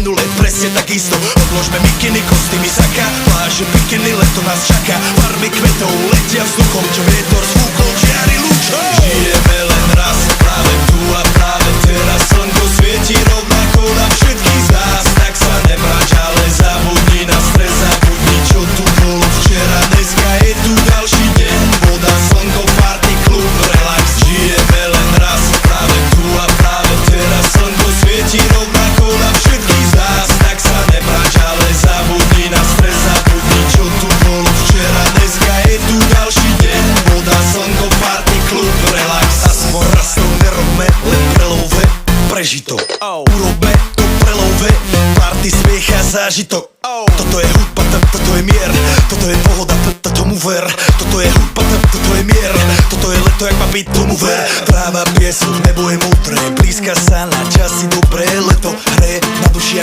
minule presne takisto. Odložme mikiny, kostýmy, saka, pláže, bikiny, leto nás čaká. Farby kvetov letia vzduchom, čo vietor zvúkol, čiary lúčov. Žijeme len raz, práve tu a práve teraz. Slnko svieti rovnako na všetkých z nás. Tak sa nemrač, ale zabudni na stres, zabudni čo tu bolo včera. Dneska je tu ďalší deň, voda, slnko, party, klub, relax. Žijeme len raz, práve tu a práve teraz. Slnko svieti rovnako na všetkých z nás. Tak sa nemrač, ale zabudni na stres, zabudni čo tu bolo včera. Dneska je tu ďalší deň, voda, slnko, party, klub, relax. Aspoň raz to nerobme, len prelove, prežitok. Urobe to prelove, party, smiech a zážitok. Toto je hudba, toto je mier, toto je pohoda, tomu ver. Toto je hudba, toto je mier, toto je leto, jak má byť, tomu ver. Tráva, piesok, nebo je modré, blízka sa na časy dobré. Leto hreje na duši jak